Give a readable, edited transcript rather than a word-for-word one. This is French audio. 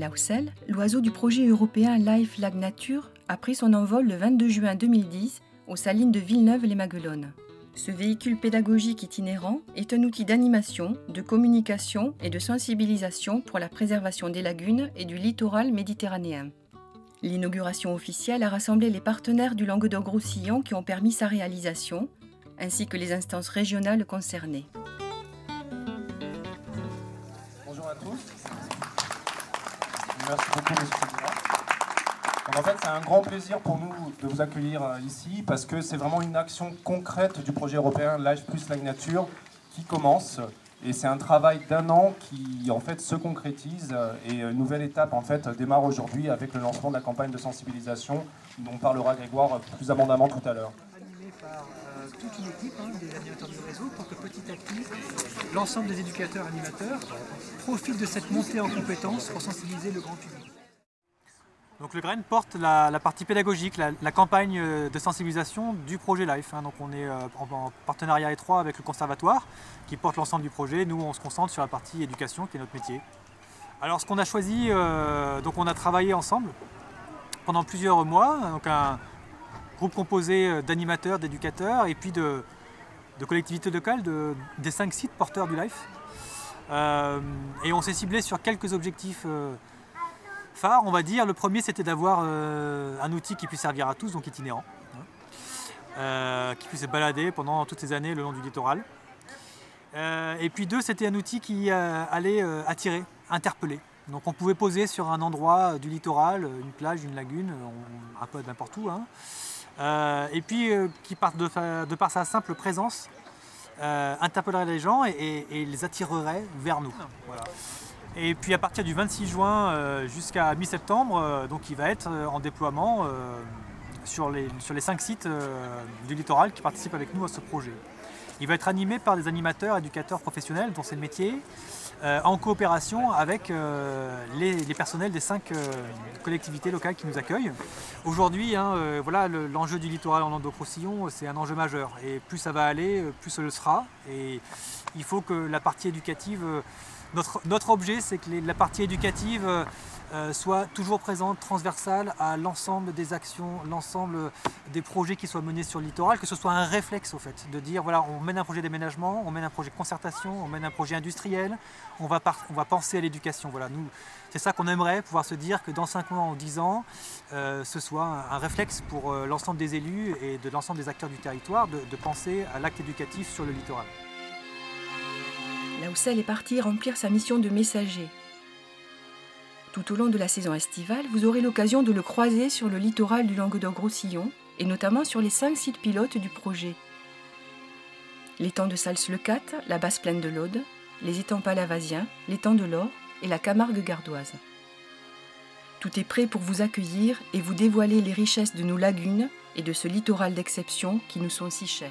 La Housselle, l'oiseau du projet européen Life Lag Nature, a pris son envol le 22 juin 2010 aux salines de Villeneuve-les-Maguelones. Ce véhicule pédagogique itinérant est un outil d'animation, de communication et de sensibilisation pour la préservation des lagunes et du littoral méditerranéen. L'inauguration officielle a rassemblé les partenaires du Languedoc-Roussillon qui ont permis sa réalisation, ainsi que les instances régionales concernées. Bonjour à tous. Merci beaucoup, monsieur le président. Donc en fait, c'est un grand plaisir pour nous de vous accueillir ici parce que c'est vraiment une action concrète du projet européen Life plus Lag Nature qui commence. Et c'est un travail d'1 an qui en fait se concrétise et une nouvelle étape en fait démarre aujourd'hui avec le lancement de la campagne de sensibilisation dont parlera Grégoire plus abondamment tout à l'heure. Animé par toute une équipe des animateurs du réseau pour que petit à petit l'ensemble des éducateurs animateurs profitent de cette montée en compétences pour sensibiliser le grand public. Donc le GREN porte la partie pédagogique, la campagne de sensibilisation du projet LIFE. Donc on est en partenariat étroit avec le conservatoire qui porte l'ensemble du projet. Nous on se concentre sur la partie éducation qui est notre métier. Alors ce qu'on a choisi, donc on a travaillé ensemble pendant plusieurs mois, donc un groupe composé d'animateurs, d'éducateurs et puis de collectivités locales des 5 sites porteurs du LIFE. Et on s'est ciblé sur quelques objectifs phare, on va dire. Le premier, c'était d'avoir un outil qui puisse servir à tous, donc itinérant, qui puisse se balader pendant toutes ces années le long du littoral. Et puis 2, c'était un outil qui allait attirer, interpeller. Donc on pouvait poser sur un endroit du littoral, une plage, une lagune, un peu n'importe où. Et puis qui, de par sa simple présence, interpellerait les gens et les attirerait vers nous. Voilà. Et puis à partir du 26 juin jusqu'à mi-septembre, donc il va être en déploiement sur les 5 sites du littoral qui participent avec nous à ce projet. Il va être animé par des animateurs, éducateurs professionnels dont c'est le métier, en coopération avec les personnels des 5 collectivités locales qui nous accueillent. Aujourd'hui, voilà, l'enjeu du littoral en Languedoc-Roussillon, c'est un enjeu majeur. Et plus ça va aller, plus ce le sera. Et il faut que la partie éducative... Notre objet, c'est que la partie éducative soit toujours présente, transversale à l'ensemble des actions, l'ensemble des projets qui soient menés sur le littoral, que ce soit un réflexe au fait, de dire voilà, on mène un projet d'aménagement, on mène un projet de concertation, on mène un projet industriel, on va penser à l'éducation. Voilà, nous, c'est ça qu'on aimerait, pouvoir se dire que dans 5 ans ou 10 ans, ce soit un réflexe pour l'ensemble des élus et de l'ensemble des acteurs du territoire de penser à l'acte éducatif sur le littoral. La Housselle est partie remplir sa mission de messager. Tout au long de la saison estivale, vous aurez l'occasion de le croiser sur le littoral du Languedoc-Roussillon et notamment sur les 5 sites pilotes du projet. L'étang de Sals-le-Cat, la basse plaine de l'Aude, les étangs palavasiens, l'étang de l'Or et la Camargue gardoise. Tout est prêt pour vous accueillir et vous dévoiler les richesses de nos lagunes et de ce littoral d'exception qui nous sont si chers.